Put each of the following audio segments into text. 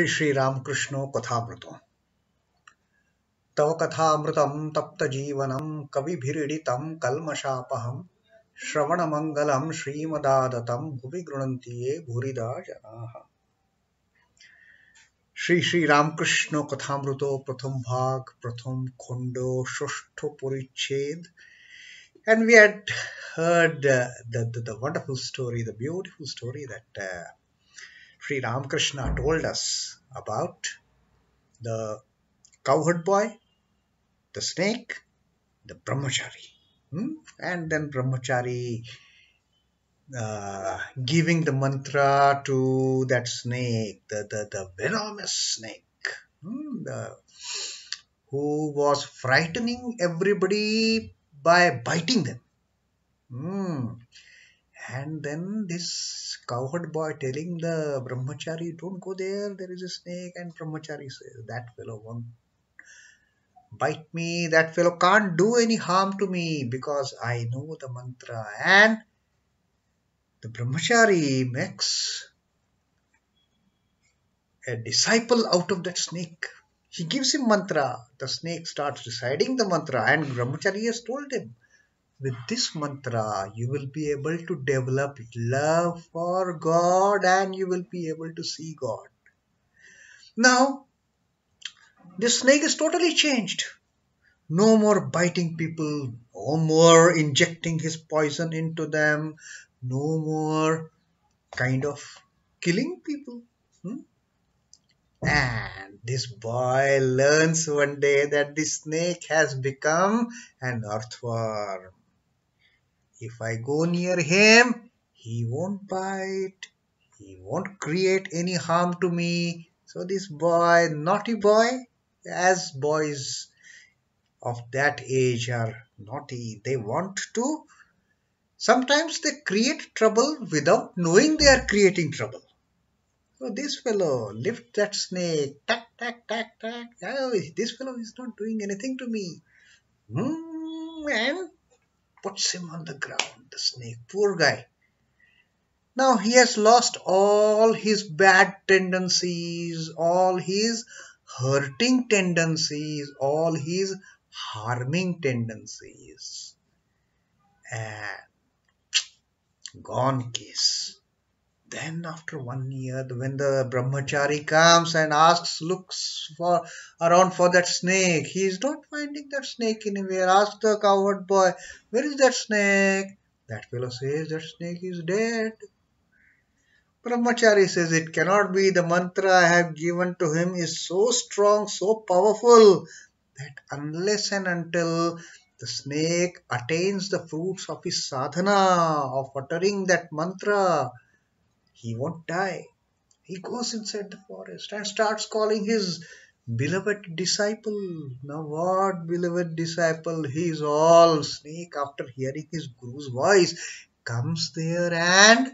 Sri Ramakrishna Kathamrita. Tava Kathamritam Tapta Jeevanam Kavibhiriditam Kalmashapaham Shravana Mangalam Srimadaadatam Bhuvi Grunantiye Bhurida Janaha. Sri Ramakrishna Kathamrita Pratham Bhag Pratham Khondo Shoshto Puriched. And we had heard the wonderful story, the beautiful story that Sri Ramakrishna told us about the cowherd boy, the snake, the brahmachari. And then brahmachari giving the mantra to that snake, the venomous snake, who was frightening everybody by biting them. And then this cowherd boy telling the brahmachari, don't go there is a snake. And brahmachari says, that fellow won't bite me, that fellow can't do any harm to me because I know the mantra. And the brahmachari makes a disciple out of that snake. He gives him mantra. The snake starts reciting the mantra, and brahmachari has told him, with this mantra, you will be able to develop love for God and you will be able to see God. Now, this snake is totally changed. No more biting people, no more injecting his poison into them, no more kind of killing people. And this boy learns one day that the snake has become an earthworm. If I go near him, he won't bite, he won't create any harm to me. So this boy, naughty boy, as boys of that age are naughty, they want to, sometimes they create trouble without knowing they are creating trouble. So this fellow lift that snake, tack, tack, tack, tack. Oh, this fellow is not doing anything to me. And puts him on the ground, the snake, poor guy. Now he has lost all his bad tendencies, all his hurting tendencies, all his harming tendencies. And gone case. Then after 1 year, when the brahmachari comes and looks around for that snake, he is not finding that snake anywhere. Asks the cowherd boy, where is that snake? That fellow says that snake is dead. Brahmachari says it cannot be. The mantra I have given to him is so strong, so powerful that unless and until the snake attains the fruits of his sadhana of uttering that mantra, he won't die. He goes inside the forest and starts calling his beloved disciple. Now what beloved disciple? He is all snake. After hearing his guru's voice, comes there and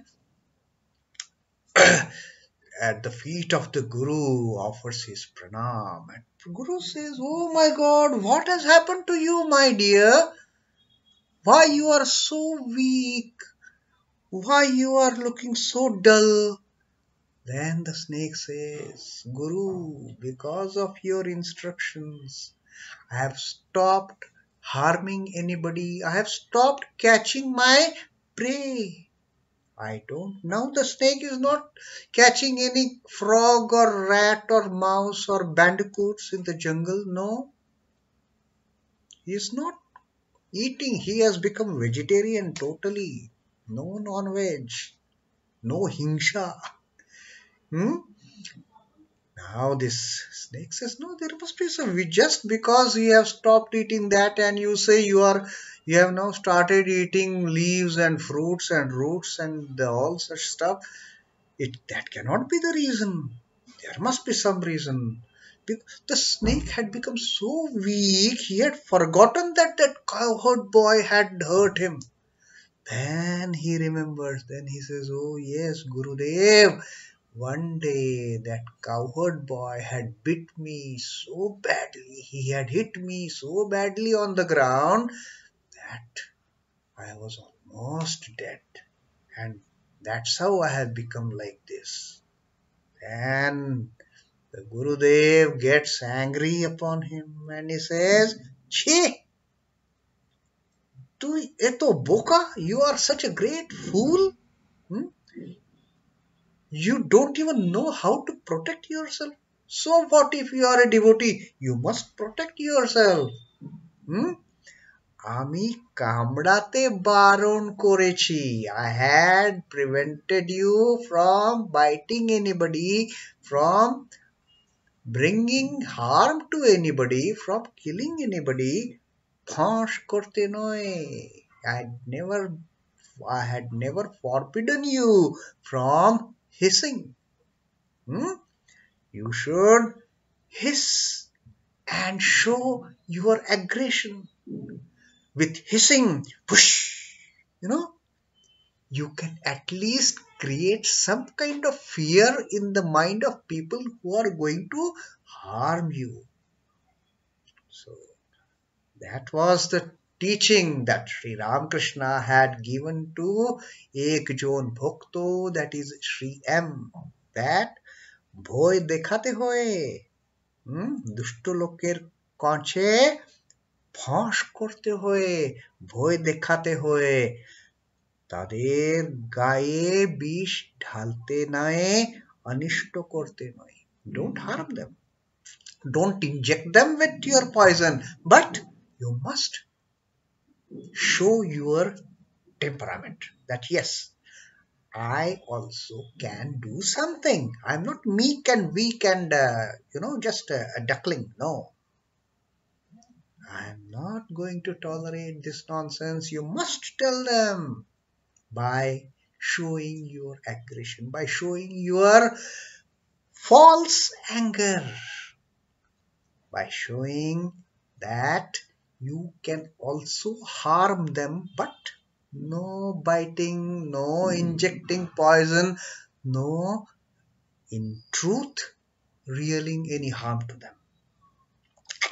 at the feet of the guru offers his pranam. And the guru says, oh my God, what has happened to you, my dear? Why you are so weak? Why you are looking so dull? Then the snake says, Guru, because of your instructions, I have stopped harming anybody. I have stopped catching my prey. Now the snake is not catching any frog or rat or mouse or bandicoots in the jungle. No, he is not eating. He has become vegetarian totally. No non-veg. No hingsha. Now this snake says, no, there must be some. Just because you have stopped eating that and you say you have now started eating leaves and fruits and roots and all such stuff, that cannot be the reason. There must be some reason. The snake had become so weak, he had forgotten that cowherd boy had hurt him. Then he remembers, then he says, oh yes, Gurudev, one day that cowherd boy had bit me so badly, he had hit me so badly on the ground that I was almost dead. And that's how I have become like this. And The Gurudev gets angry upon him and he says, Chhi, tu eto boka, you are such a great fool. Hmm? You don't even know how to protect yourself. So what if you are a devotee? You must protect yourself. Hmm? আমি কামড়াতে বারণ করেছি. I had prevented you from biting anybody, from bringing harm to anybody, from killing anybody. ফাঁস করতে নয়. Never, I had never forbidden you from hissing. Hmm? You should hiss and show your aggression with hissing. Whoosh! You know, you can at least create some kind of fear in the mind of people who are going to harm you. So that was the teaching that Sri Ramakrishna had given to Ekjon Bhakto, that is Sri M. That bhoy dekhate hoye, দুষ্ট লোকের কাছে ফাঁস করতে হয়ে, ভয় দেখাতে হয়ে, তাদের গায়ে বিষ ঢালতে নয়, অনিষ্ট করতে নয়. Don't harm them. Don't inject them with your poison, but you must show your temperament that yes, I also can do something. I'm not meek and weak and just a duckling. No, I'm not going to tolerate this nonsense. You must tell them by showing your aggression, by showing your false anger, by showing that you can also harm them, but no biting, no injecting poison, no, in truth, realizing any harm to them.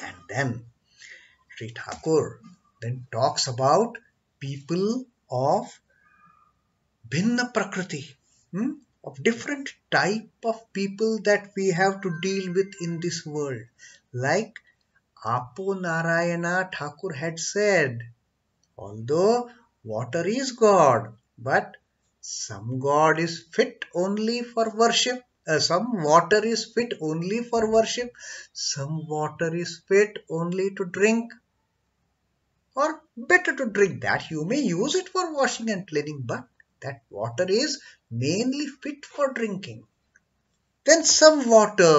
And then Sri Thakur then talks about people of Bhinna Prakriti, of different type of people that we have to deal with in this world. Like Apo Narayana Thakur had said, although water is God, but some God is fit only for worship, some water is fit only for worship, some water is fit only to drink, or better to drink. That you may use it for washing and cleaning, but that water is mainly fit for drinking. Then some water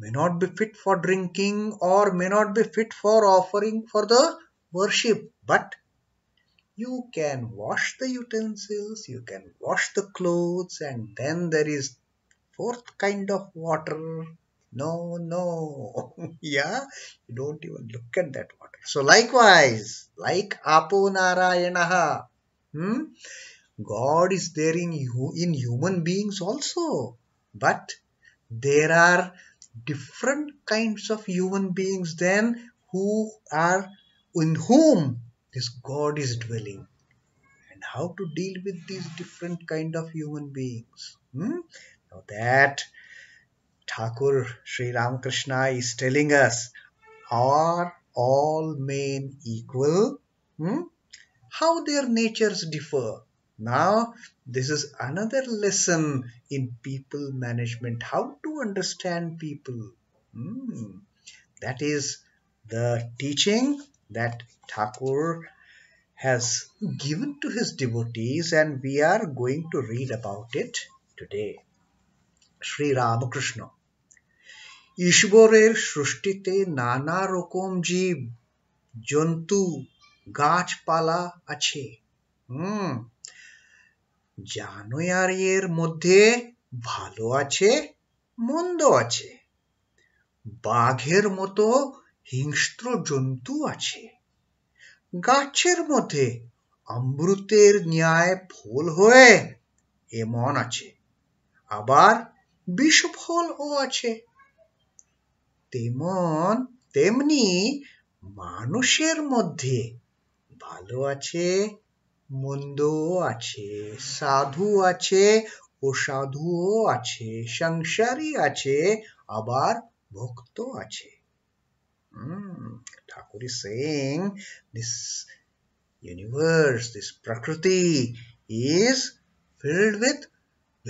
may not be fit for drinking or may not be fit for offering for the worship, but you can wash the utensils, you can wash the clothes, and then there is fourth kind of water. No, no. Yeah, you don't even look at that water. So likewise, like Apo Narayanaha, God is there in human beings also, but there are different kinds of human beings then who are in whom this God is dwelling, and how to deal with these different kind of human beings. Now that Thakur Sri Ramakrishna is telling us, are all men equal? How their natures differ. Now, this is another lesson in people management, how to understand people. That is the teaching that Thakur has given to his devotees, and we are going to read about it today. Sri Ramakrishna. ঈশ্বরের সৃষ্টিতে নানা রকম জীব জন্তু গাছপালা আছে। জানোয়ারের মধ্যে ভালো আছে, মন্দ আছে। বাঘের মতো হিংস্র জন্তু আছে। গাছের মধ্যে অমৃতের ন্যায় ফল হয়ে এমন আছে, আবার বিষফলও আছে। তেমনি মানুষের মধ্যে ভালো আছে, মন্দও আছে, সাধু আছে, অসাধুও আছে, সংসারী আছে, আবার ভক্ত আছে. Thakur is saying this universe, this Prakriti is filled with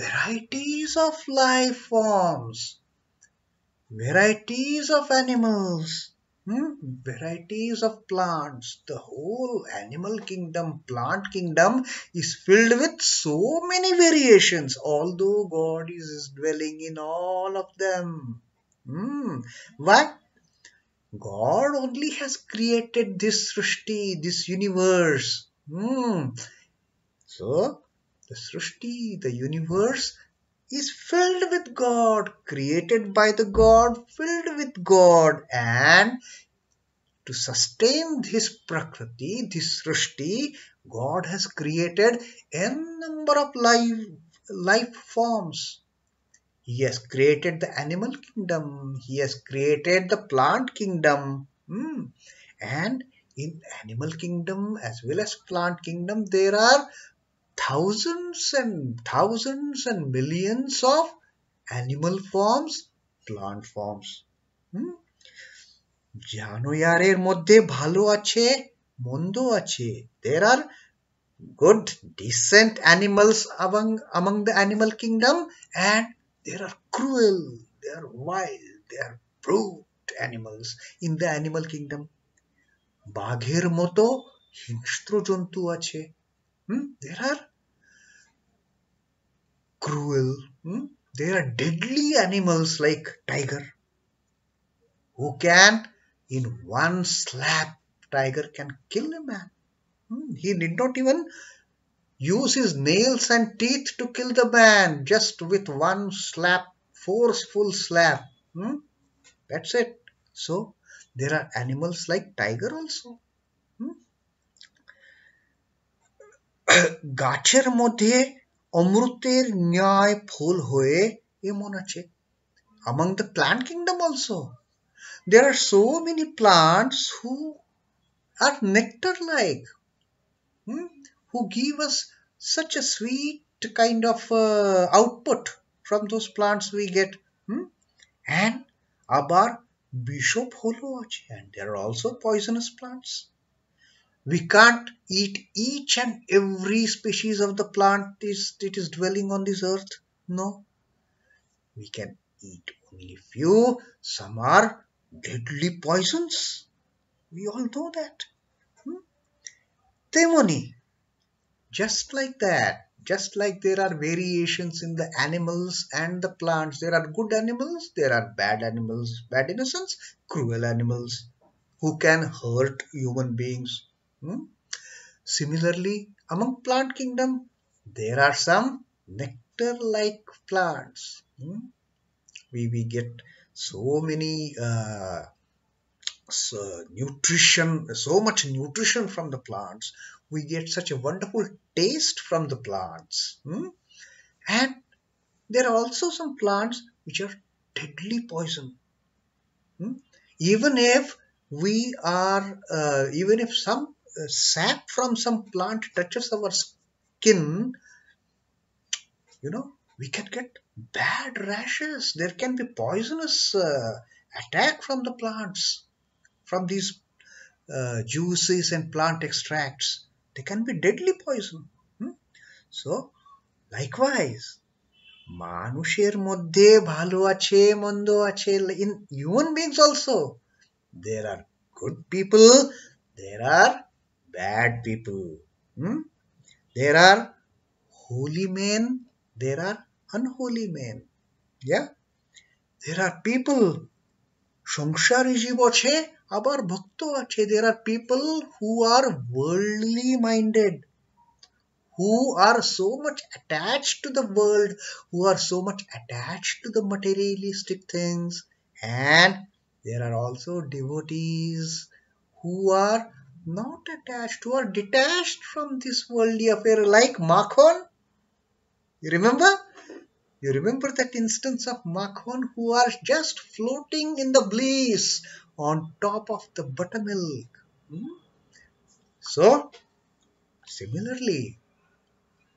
varieties of life forms, varieties of animals, varieties of plants. The whole animal kingdom, plant kingdom is filled with so many variations, although God is dwelling in all of them. Why? God only has created this Srishti, this universe. So, the Srishti, the universe, is filled with God, created by the God, filled with God. And to sustain this Prakriti, this Srishti, God has created n number of life forms. He has created the animal kingdom. He has created the plant kingdom. And in animal kingdom as well as plant kingdom, there are thousands and millions of animal forms, plant forms. জানো ইয়ারের মধ্যে ভালো আছে, মন্দ আছে. There are good, decent animals among the animal kingdom, and there are cruel, they are wild, they are brute animals in the animal kingdom. বাঘের মতো হিংস্র জন্তু আছে. There are cruel, there are deadly animals like tiger, who can, in one slap, tiger can kill a man. He did not even use his nails and teeth to kill the man, just with one slap, forceful slap. That's it. So there are animals like tiger also. গাছের মধ্যে অমৃতের ন্যায় ফুল হয়ে এমন আছে. Among the plant kingdom also, there are so many plants who are nectar-like, who give us such a sweet kind of output from those plants we get. And abar bishop holo ache, and there are also poisonous plants. We can't eat each and every species of the plant that is dwelling on this earth. No, we can eat only few. Some are deadly poisons. We all know that. Temoni, just like that, just like there are variations in the animals and the plants, there are good animals, there are bad animals, bad in a sense, cruel animals who can hurt human beings. Similarly, among plant kingdom, there are some nectar-like plants. We get so many so much nutrition from the plants. We get such a wonderful taste from the plants. And there are also some plants which are deadly poison. Even if some sap from some plant touches our skin, we can get bad rashes. There can be poisonous attack from the plants, from these juices and plant extracts. They can be deadly poison. So likewise, মানুষের মধ্যে ভালো আছে, মন্দ আছে. In human beings also, there are good people, there are bad people. There are holy men, there are unholy men. Yeah, there are people, সংসারী জীব আছে, আবার ভক্ত আছে. There are people who are worldly minded, who are so much attached to the world, who are so much attached to the materialistic things. And there are also devotees who are not attached, who are detached from this worldly affair, like Makhon. You remember? You remember that instance of Makhon, who are just floating in the bliss on top of the buttermilk. So, similarly,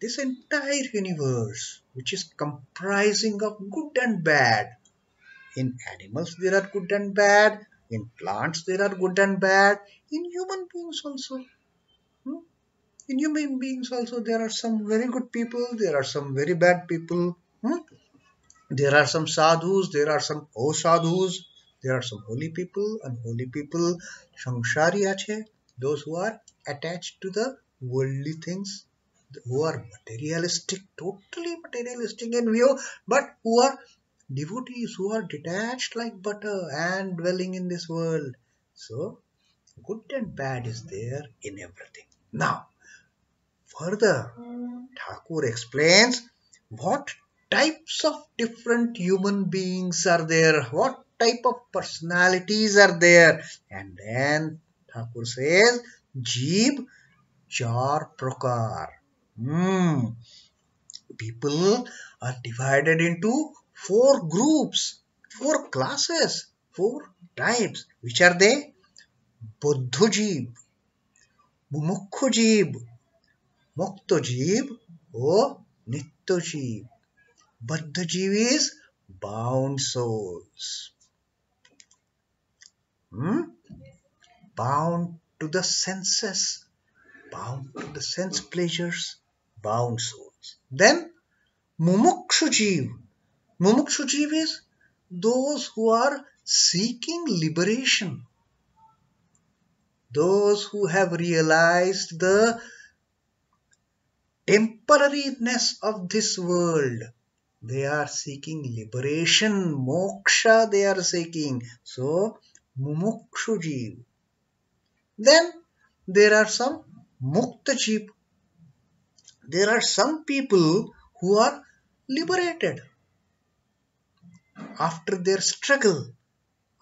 this entire universe, which is comprising of good and bad, In animals there are good and bad. In plants there are good and bad. In human beings also. Hmm? In human beings also there are some very good people. There are some very bad people. Hmm? There are some sadhus, there are some asadhus, there are some holy people, unholy people, samsari ache, those who are attached to the worldly things, who are materialistic, totally materialistic in view, but who are devotees, who are detached like butter and dwelling in this world. So, good and bad is there in everything. Now, further, Thakur explains what types of different human beings are there, what type of personalities are there, and then Thakur says, Jeev Char Prakar. Hmm. People are divided into four groups, four classes, four types. Which are they? Buddha Jeev, Mumukhu Jeev, Mukta Jeev, or Nitya Jeev. Buddha Jeev is bound souls, hmm? Bound to the senses, bound to the sense pleasures, bound souls. Then Mumukshu Jeev. Mumukshu Jeev is those who are seeking liberation, those who have realized the temporariness of this world. They are seeking liberation, moksha they are seeking. So, mumukshu jeev. Then there are some mukta jeev. There are some people who are liberated after their struggle,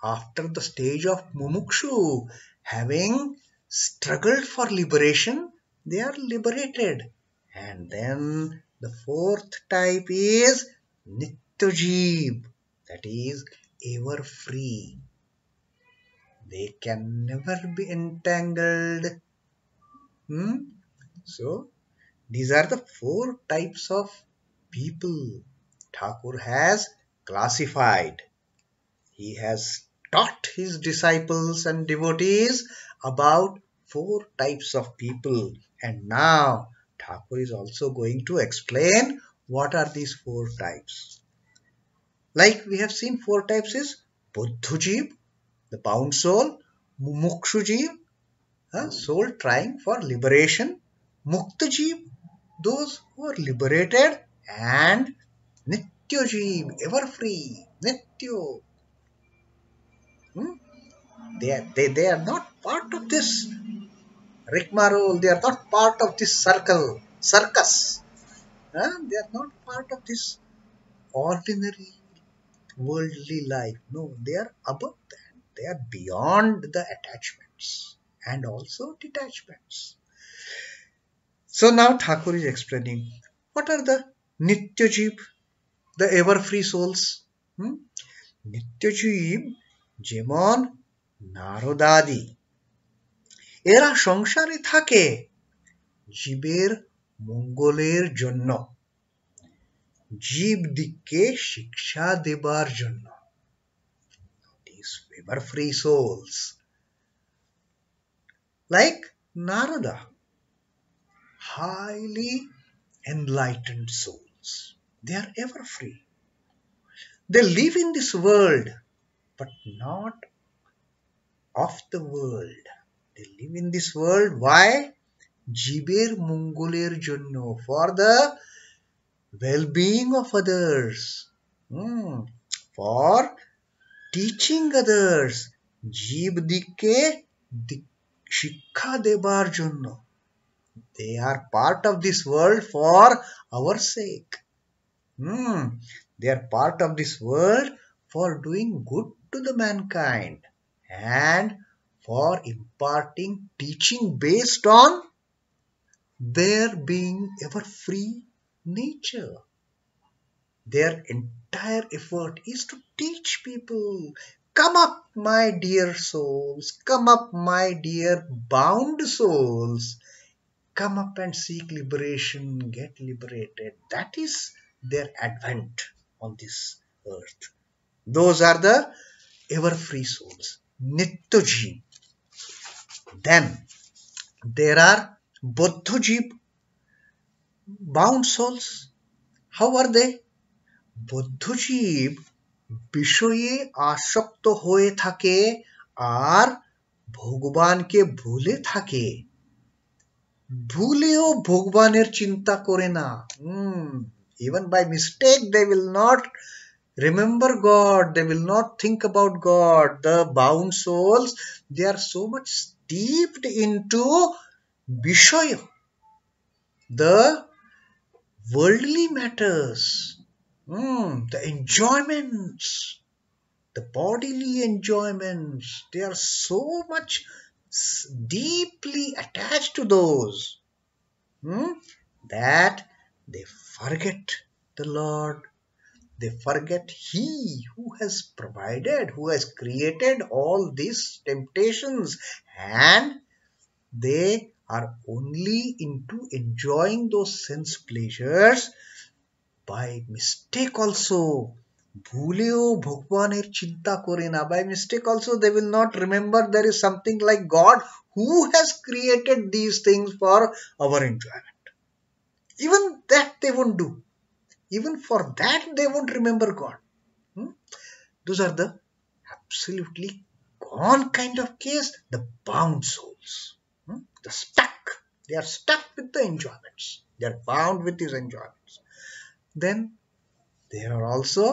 after the stage of mumukshu, having struggled for liberation, they are liberated. And then the fourth type is Nityajeev, that is ever free. They can never be entangled. Hmm? So, these are the four types of people Thakur has classified. He has taught his disciples and devotees about four types of people. And now Thakur is also going to explain what are these four types. Like we have seen, four types is Buddhujeev, the bound soul, Mumukshujeev, a soul trying for liberation, Muktajeev, those who are liberated, and Nityajeev, ever free, Nityo. Hmm? They are not part of this rigmarole, they are not part of this circus. They are not part of this ordinary worldly life. No, they are above that. They are beyond the attachments and also detachments. So now Thakur is explaining what are the Nityajeev, the ever free souls. Hmm? Nityajeev যেমন নারদাদি এরা সংসারে থাকে জীবের মঙ্গলের জন্য, জীবদিগকে শিক্ষা দেবার জন্য. These ever free souls like Narada, highly enlightened souls. They are ever free. They live in this world but not of the world. They live in this world. Why? জীবের মঙ্গলের জন্য, for the well-being of others, for teaching others, জীবদিগকে শিক্ষা দেবার জন্য. They are part of this world for our sake. They are part of this world for doing good to the mankind and for imparting teaching based on their being ever free nature. Their entire effort is to teach people, come up my dear souls, come up my dear bound souls, come up and seek liberation, get liberated. That is their advent on this earth. Those are the ever-free souls, Nityajeev. Then there are Buddhajeev, bound souls. How are they? Buddhajeev বিষয়ে আসক্ত হয়ে থাকে আর ভগবানকে ভুলে থাকে, ভুলেও ভগবানের চিন্তা করে না। Even by mistake they will not remember God, they will not think about God. The bound souls, they are so much steeped into Vishaya, the worldly matters, the enjoyments, the bodily enjoyments. They are so much deeply attached to those that they forget the Lord. They forget He who has provided, who has created all these temptations, and they are only into enjoying those sense pleasures by mistake also. Bhuleo Bhagwaner Chinta Korena. By mistake also they will not remember there is something like God who has created these things for our enjoyment. Even that they won't do. Even for that they won't remember God. Those are the absolutely gone kind of case, the bound souls. The stuck. They are stuck with the enjoyments. They are bound with these enjoyments. Then there are also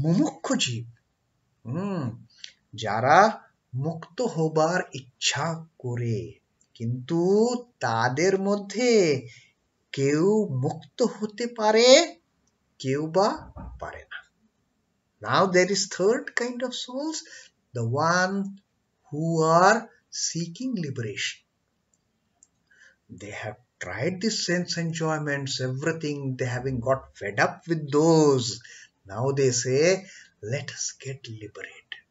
Mumukhuji. যারা মুক্ত হবার ইচ্ছা করে কিন্তু তাদের মধ্যে কেউ মুক্ত হতে পারে, কেউ বা পারে না। Now there is third kind of souls, the one who are seeking liberation. They have tried the sense enjoyments, everything, they having got fed up with those. Now they say, let us get liberated.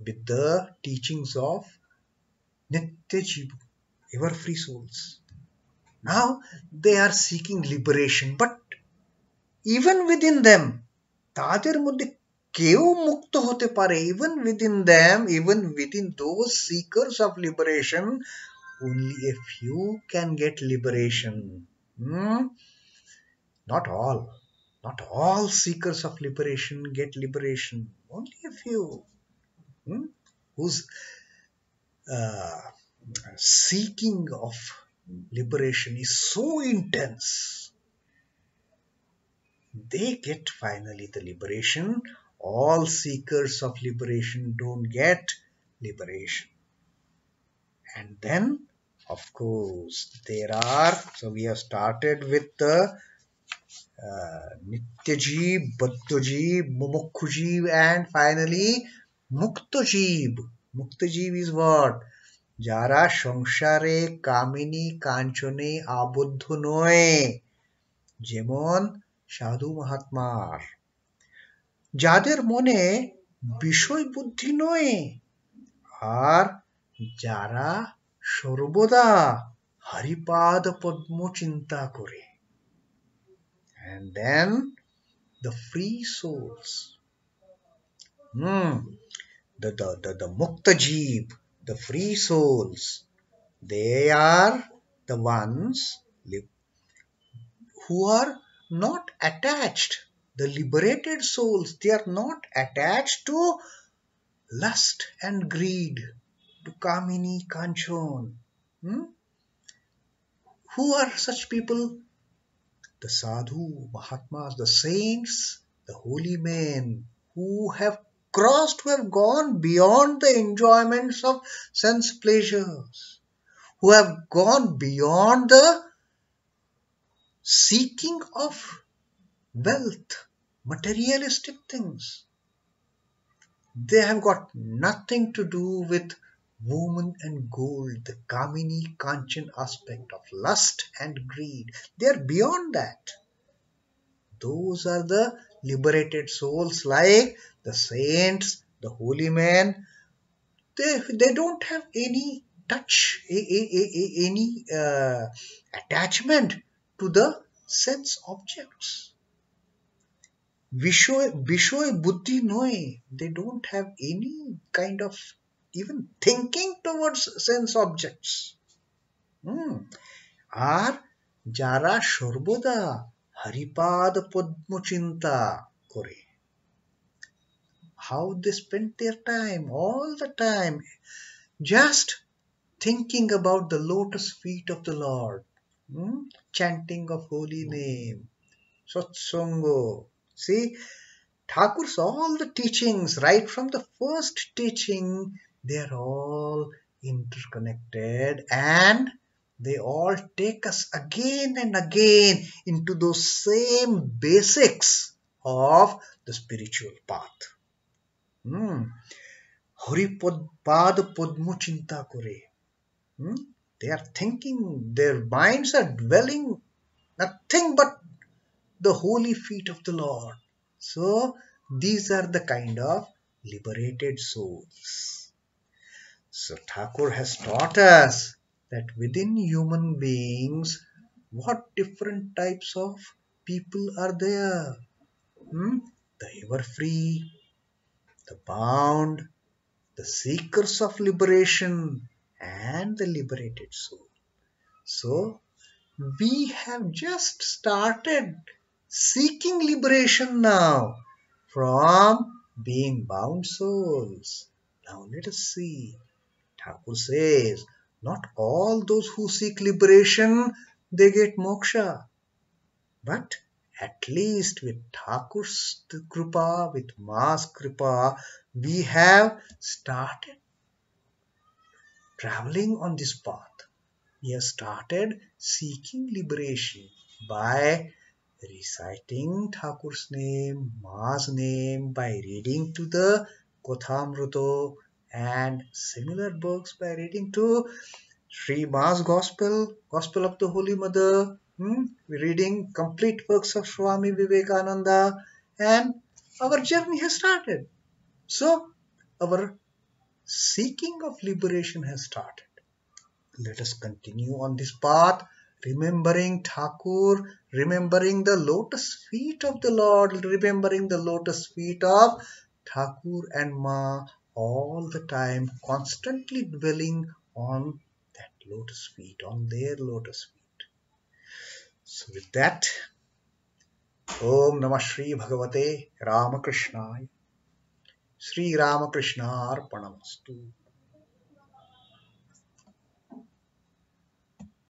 With the teachings of Nityajeev, ever free souls. Now they are seeking liberation, but even within them, তাদের মধ্যে কেউ মুক্ত হতে পারে, even within them, even within those seekers of liberation, only a few can get liberation. Not all seekers of liberation get liberation. Only a few whose seeking of liberation is so intense, they get finally the liberation. All seekers of liberation don't get liberation. And then, of course, there are, so we have started with the Nityajeev, Buddhajeev, Mumukhujeev, and finally Muktajeev. Muktajeev is what? যারা সংসারে কামিনী কাঞ্চনে আবদ্ধ নয়, যেমন সাধু মহাত্মার, যাদের মনে বিষয় বুদ্ধি নয়, আর যারা সর্বদা হরিপাদ পদ্ম চিন্তা করে। And then the free souls, the Muktajeev, the free souls, they are the ones who are not attached. The liberated souls, they are not attached to lust and greed, to Kamini Kanchon. Who are such people? The sadhu, mahatmas, the saints, the holy men who have crossed, who have gone beyond the enjoyments of sense pleasures, who have gone beyond the seeking of wealth, materialistic things. They have got nothing to do with woman and gold, the Kamini Kanchan aspect of lust and greed. They are beyond that. Those are the liberated souls, like the saints, the holy men. They don't have any touch, any attachment to the sense objects. Bishoy buddhi noy. They don't have any kind of even thinking towards sense objects. Hmm. আর যারা সর্বদা হরিপাদ পদ্মচিন্তা করে, how they spend their time, all the time, just thinking about the lotus feet of the Lord, chanting of holy name, satsango. See, Thakur's all the teachings, right from the first teaching, they are all interconnected and they all take us again and again into those same basics of the spiritual path. Haripad Padmo Chinta Kore. They are thinking, their minds are dwelling nothing but the holy feet of the Lord. So, these are the kind of liberated souls. So, Thakur has taught us that within human beings, what different types of people are there? The ever free, the bound, the seekers of liberation, and the liberated soul. So, we have just started seeking liberation now from being bound souls. Now let us see. Thakur says, not all those who seek liberation, they get moksha. But at least with Thakur's kripa, with Ma's kripa, we have started traveling on this path. We have started seeking liberation by reciting Thakur's name, Ma's name, by reading to the Kathamrita and similar books, by reading to Sri Ma's Gospel, Gospel of the Holy Mother. We're reading complete works of Swami Vivekananda, and our journey has started. So, our seeking of liberation has started. Let us continue on this path, remembering Thakur, remembering the lotus feet of the Lord, remembering the lotus feet of Thakur and Ma all the time, constantly dwelling on that lotus feet, on their lotus feet. So with that, Om Namah Shri Bhagavate Ramakrishna, Sri Ramakrishna Arpanamastu.